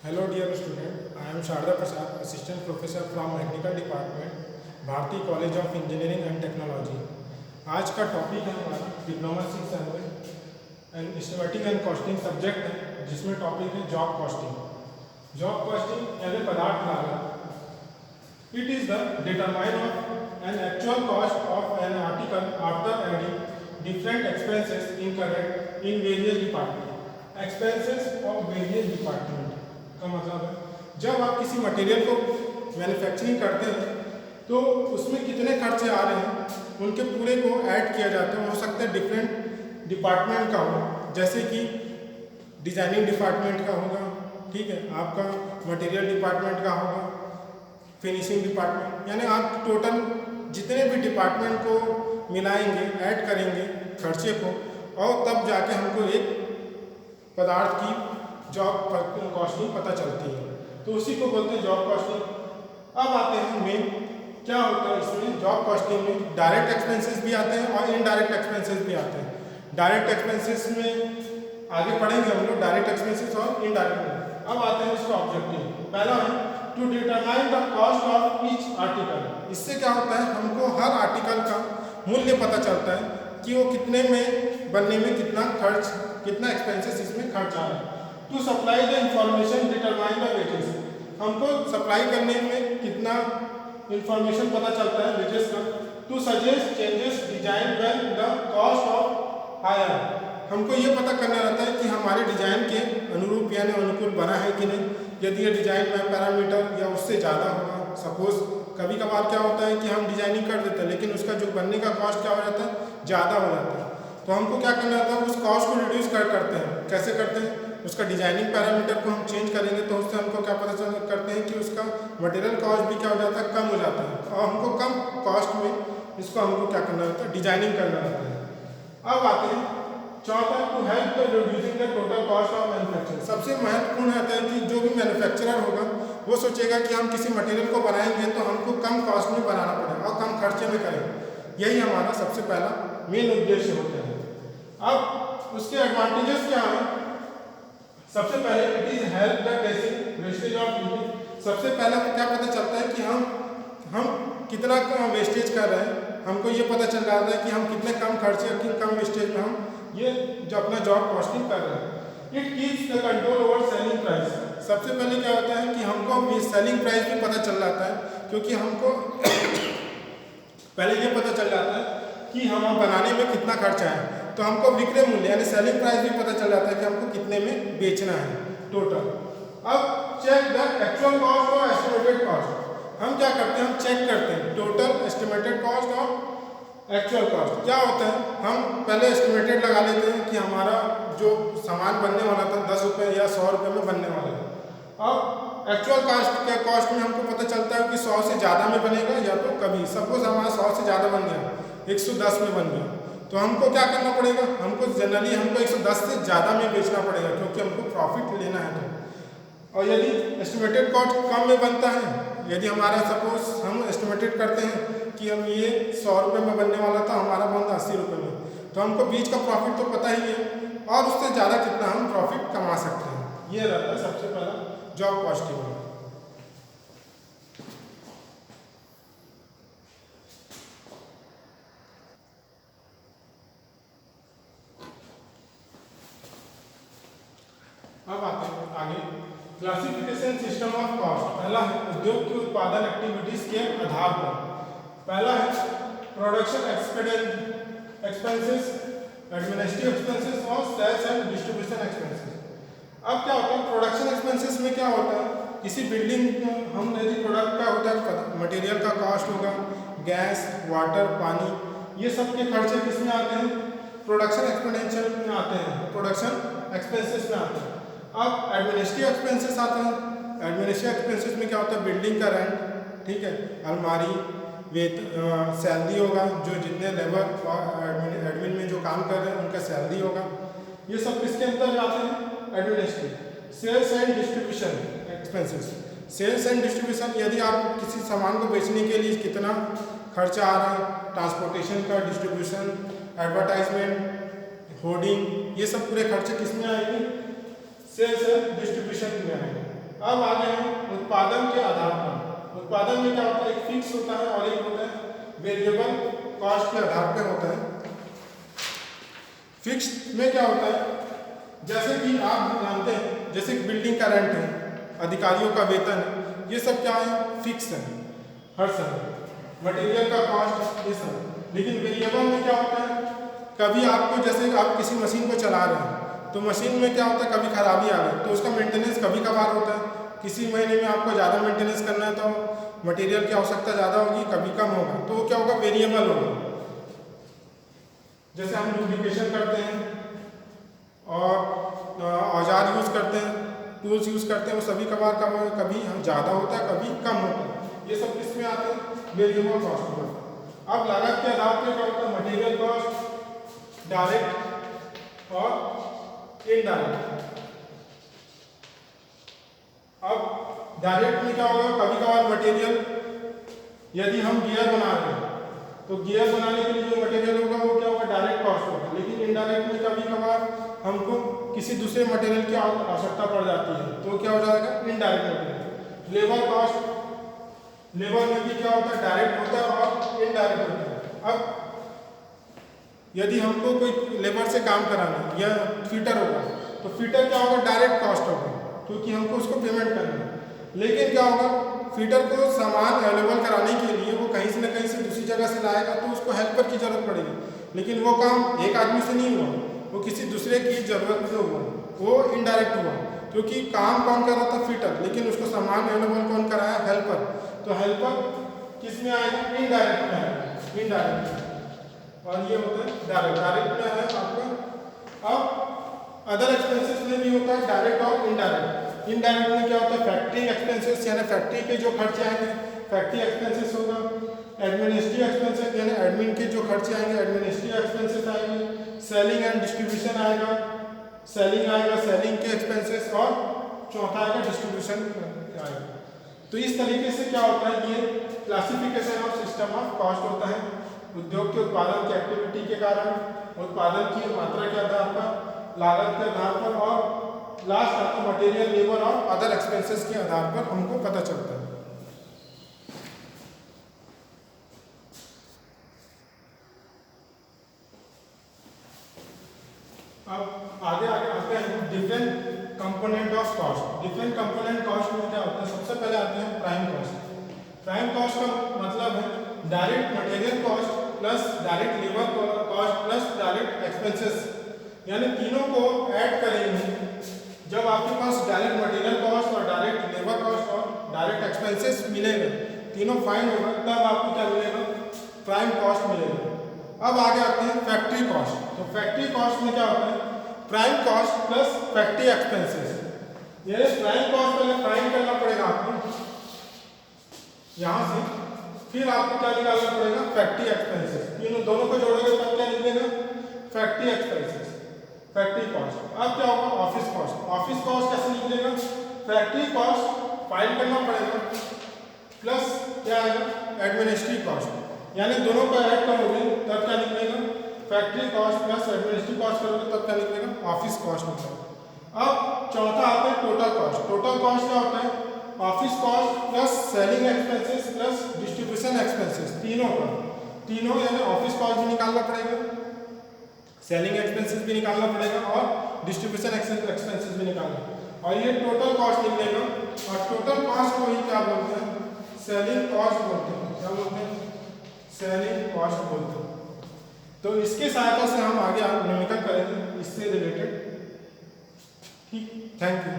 Hello dear student, I am Sharda Prasad, Assistant Professor from Technical Department, Bharati college of engineering and technology. आज का topic है हमारा diploma 6 survey and estimating and costing subject है, जिसमें topic है job costing. Job costing यानी पदार्थ लागत। It is the determine of an actual cost of an article after adding different expenses incorrect in various department. Expenses of various department का मतलब है जब आप किसी मटेरियल को मैन्युफैक्चरिंग करते हैं तो उसमें कितने खर्चे आ रहे हैं उनके पूरे को ऐड किया जाता है। हो सकता है डिफरेंट डिपार्टमेंट का हो, जैसे कि डिजाइनिंग डिपार्टमेंट का होगा, ठीक है, आपका मटेरियल डिपार्टमेंट का होगा, फिनिशिंग डिपार्टमेंट, यानी आप टोटल जितने भी डिपार्टमेंट को मिलाएंगे, ऐड करेंगे खर्चे को, और तब जाके हमको एक पदार्थ की जॉब कॉस्टिंग पता चलती है। तो उसी को बोलते हैं जॉब कॉस्टिंग। अब आते हैं मेन क्या होता है इसमें जॉब कॉस्टिंग में। डायरेक्ट एक्सपेंसेस भी आते हैं और इनडायरेक्ट एक्सपेंसेस भी आते हैं। डायरेक्ट एक्सपेंसेस में आगे पढ़ेंगे हम लोग, डायरेक्ट एक्सपेंसेस और इनडायरेक्ट। अब आते हैं इसका ऑब्जेक्टिव। पहला है to determine the cost of each article. इससे क्या होता है, हमको हर आर्टिकल का मूल्य पता चलता है कि वो कितने में बनने में कितना खर्च, कितना एक्सपेंसेस इसमें खर्च आ रहा है। To supply the information determine the wages. हमको सप्लाई करने में कितना इंफॉर्मेशन पता चलता है वेजेस का। To suggest changes design when the cost of higher. हमको ये पता करना रहता है कि हमारे डिजाइन के अनुरूप यानी अनुकूल बना है कि नहीं। यदि ये डिजाइन में पैरामीटर या उससे ज़्यादा होगा, सपोज कभी कभार क्या होता है कि हम डिजाइनिंग कर देते हैं लेकिन उसका जो बनने का कॉस्ट क्या हो जाता है, ज़्यादा हो जाता है। तो हमको क्या करना रहता है, उस कॉस्ट को रिड्यूस करते हैं। कैसे करते हैं, उसका डिजाइनिंग पैरामीटर को हम चेंज करेंगे तो उससे हमको क्या पता करते हैं कि उसका मटेरियल कॉस्ट भी क्या हो जाता है, कम हो जाता है। और हमको कम कॉस्ट में इसको हमको क्या करना रहता है, डिजाइनिंग करना रहता है। अब आते हैं चौथा, to help the reducing the total cost of manufacturing. सबसे महत्वपूर्ण रहता है कि जो भी मैन्युफैक्चरर होगा वो सोचेगा कि हम किसी मटेरियल को बनाएंगे तो हमको कम कॉस्ट में बनाना पड़ेगा और कम खर्चे में करेंगे। यही हमारा सबसे पहला मेन उद्देश्य होता है। अब उसके एडवांटेजेस क्या हैं। सबसे पहले it is help the tracing wastage of utility. सबसे पहले क्या पता चलता है कि हम कितना वेस्टेज कर रहे हैं। हमको ये पता चल रहा है कि हम कितने कम खर्चे और किन कम वेस्टेज में हम ये जो अपना जॉब कॉस्टिंग कर रहे हैं। It keeps the control over selling price. सबसे पहले क्या होता है कि हमको सेलिंग प्राइस भी पता चल जाता है, क्योंकि हमको पहले ये पता चल जाता है कि हम बनाने में कितना खर्चा है, तो हमको विक्रय मूल्य यानी सेलिंग प्राइस भी पता चल जाता है कि हमको कितने में बेचना है टोटल। अब चेक द एक्चुअल कॉस्ट और एस्टिमेटेड कॉस्ट। हम क्या करते हैं, हम चेक करते हैं टोटल एस्टिमेटेड कॉस्ट और एक्चुअल कॉस्ट। क्या होता है, हम पहले एस्टिमेटेड लगा लेते हैं कि हमारा जो सामान बनने वाला था 10 रुपये या 100 रुपये में बनने वाला है। अब एक्चुअल कॉस्ट में हमको पता चलता है कि 100 से ज़्यादा में बनेगा या तो कभी सपोज हमारा 100 से ज़्यादा बन गया, 110 में बन गया, तो हमको क्या करना पड़ेगा, हमको जनरली हमको 110 से ज़्यादा में बेचना पड़ेगा क्योंकि हमको प्रॉफिट लेना है। तो और यदि एस्टिमेटेड कॉस्ट कम में बनता है, यदि हमारा सपोज हम एस्टिमेटेड करते हैं कि हम ये 100 रुपये में बनने वाला था, हमारा बनता 80 रुपये में, तो हमको बीच का प्रॉफिट तो पता ही है और उससे ज़्यादा कितना हम प्रॉफिट कमा सकते हैं। ये रहता है सबसे पहला जॉब कॉस्टिंग में। अब आते हैं आगे क्लासिफिकेशन सिस्टम ऑफ कॉस्ट। पहला है उद्योग की उत्पादन एक्टिविटीज के आधार पर। पहला है प्रोडक्शन एक्सपेंसेस, एडमिनिस्ट्रेटिव एक्सपेंसेस और सेल्स एंड डिस्ट्रीब्यूशन एक्सपेंसेस। अब क्या होता है, प्रोडक्शन एक्सपेंसेस में क्या होता है, किसी बिल्डिंग हम यदि प्रोडक्ट का होता है, मटेरियल का कॉस्ट होगा, गैस, वाटर, पानी, ये सब के खर्चे किस में आते हैं, प्रोडक्शन एक्सपेंडिचर में आते हैं, प्रोडक्शन एक्सपेंसेस में आते हैं। अब एडमिनिस्ट्रेटिव एक्सपेंसेस आते हैं। एडमिनिस्ट्रेटिव एक्सपेंसेस में क्या होता है, बिल्डिंग का रेंट, ठीक है, अलमारी, सैलरी होगा, जो जितने लेबर एडमिन में जो काम कर रहे हैं उनका सैलरी होगा। ये सब किसके अंदर आते हैं, administrative. Sales and distribution expenses. Sales and distribution, यदि आप किसी सामान को बेचने के लिए कितना खर्चा आ रहा है, ट्रांसपोर्टेशन का, डिस्ट्रीब्यूशन, एडवर्टाइजमेंट, होर्डिंग, ये सब पूरे खर्चे किस में आएंगे, सेल्स एंड डिस्ट्रीब्यूशन में आएंगे। अब आगे हम उत्पादन के आधार पर। उत्पादन में क्या होता है, एक फिक्स होता है और एक होता है वेरिएबल कॉस्ट के आधार पर होता है। फिक्स में क्या होता है, जैसे कि आप जानते हैं जैसे बिल्डिंग का रेंट है, अधिकारियों का वेतन है, ये सब क्या है, फिक्स है हर समय। मटेरियल का कॉस्ट ये सब। लेकिन वेरिएबल में क्या होता है, कभी आपको जैसे आप किसी मशीन को चला रहे हैं तो मशीन में क्या होता है, कभी खराबी आ गई तो उसका मेंटेनेंस कभी कभार होता है। किसी महीने में आपको ज़्यादा मेंटेनेंस करना है तो मटेरियल की आवश्यकता ज़्यादा होगी, कभी कम होगा, तो क्या होगा, वेरिएबल होगा। जैसे हम लुब्रिकेशन करते हैं और औजार यूज़ करते हैं, टूल्स यूज़ करते हैं, वो सभी कभार कभी हम ज़्यादा होता है कभी कम होता है। ये सब किस में आते हैं, वेरिएबल कॉस्ट में। अब लागत के आधार पर क्या होता है, मटेरियल कॉस्ट, डायरेक्ट और इनडायरेक्ट। अब डायरेक्ट में क्या होगा, कभी कभार मटेरियल, यदि हम गियर बना रहे हैं तो गियर बनाने के लिए जो मटेरियल होगा वो क्या होगा, डायरेक्ट कॉस्ट होगा। लेकिन इनडायरेक्ट में कभी कभार हमको किसी दूसरे मटेरियल की आवश्यकता पड़ जाती है तो क्या हो जाएगा, indirect material. Labour cost, labour में भी क्या होता है, डायरेक्ट होता है और इनडायरेक्ट होता है। अब यदि हमको कोई लेबर से काम कराना है या फिटर होगा तो फिटर क्या होगा, डायरेक्ट कॉस्ट होगा क्योंकि हमको उसको पेमेंट करना है। लेकिन क्या होगा, फिटर को सामान अवेलेबल कराने के लिए वो कहीं से न कहीं से दूसरी जगह से लाएगा तो उसको हेल्पर की जरूरत पड़ेगी। लेकिन वो काम एक आदमी से नहीं हुआ, वो किसी दूसरे की जरूरत से हुआ, वो इनडायरेक्ट हुआ क्योंकि काम कौन कर रहा था, फिटर, लेकिन उसको सामान अवेलेबल कौन कराया, हेल्पर। तो हेल्पर किस में आएगा, इनडायरेक्ट में आएगा, इनडायरेक्ट। और ये होता है डायरेक्ट। डायरेक्ट में है आपका। अब अदर एक्सपेंसेस में भी होता है डायरेक्ट और इनडायरेक्ट। इनडायरेक्ट में क्या होता है, फैक्ट्री एक्सपेंसेस यानी फैक्ट्री के जो खर्चे आएंगे, फैक्ट्री एक्सपेंसेस होगा। एडमिनिस्ट्रेटिव एक्सपेंसेस यानी एडमिन के जो खर्चे आएंगे, एडमिनिस्ट्रेटिव एक्सपेंसेस आएंगे। सेलिंग एंड डिस्ट्रीब्यूशन आएगा, सेलिंग आएगा, सेलिंग के एक्सपेंसेस। और चौथा आएगा डिस्ट्रीब्यूशन आएगा। तो इस तरीके से क्या होता है, ये classification of system of cost होता है। उद्योग के उत्पादन की एक्टिविटी के कारण, उत्पादन की मात्रा के आधार पर, लागत के आधार पर, और लास्ट आता है मटेरियल, लेबर और अदर एक्सपेंसेस के आधार पर हमको पता चलता है। अब आगे आते हैं different component of cost. Different component cost में क्या होता है, सबसे पहले आते हैं प्राइम कॉस्ट। प्राइम कॉस्ट का मतलब है direct material cost plus direct labour cost plus direct expenses, यानी तीनों को ऐड करेंगे। जब आपके पास डायरेक्ट मटेरियल कॉस्ट और डायरेक्ट लेबर कॉस्ट और डायरेक्ट एक्सपेंसेस मिलेगा, तीनों फाइंड होगा, तब आपको क्या मिलेगा, प्राइम कॉस्ट मिलेगा। अब आगे आते हैं फैक्ट्री कॉस्ट। तो फैक्ट्री कॉस्ट में क्या होता है, prime cost plus factory expenses. यानी प्राइम कॉस्ट पहले फाइंड करना पड़ेगा आपको यहाँ से, फिर आपको क्या निकालना पड़ेगा, फैक्ट्री एक्सपेंसेस। इन दोनों को जोड़ोगे तब क्या निकलेगा, फैक्ट्री एक्सपेंसेस, फैक्ट्री कॉस्ट। अब क्या होगा, ऑफिस कॉस्ट। ऑफिस कॉस्ट कैसे निकलेगा, फैक्ट्री कॉस्ट फाइंड करना पड़ेगा प्लस क्या आएगा, एडमिनिस्ट्रेटिव कॉस्ट। यानी दोनों को ऐड करोगे तब क्या निकलेगा, factory cost plus administrative cost करोगे तब क्या निकलेगा, ऑफिस कॉस्ट निकलेगा। अब चौथा आता है टोटल कॉस्ट। टोटल कॉस्ट क्या होता है, office cost plus selling expenses plus distribution expenses, तीनों का, तीनों यानी ऑफिस कॉस्ट भी निकालना पड़ेगा, सेलिंग एक्सपेंसेस भी निकालना पड़ेगा और डिस्ट्रीब्यूशन एक्सपेंसेस भी निकालना। और ये टोटल कॉस्ट निकलेगा। और टोटल कॉस्ट को ही क्या बोलते हैं, सेलिंग कॉस्ट बोलते हैं। क्या बोलते हैं, सेलिंग कॉस्ट बोलते हैं। तो इसके सहायता से हम आगे न्यूमेरिकल करेंगे इससे रिलेटेड। ठीक, थैंक यू।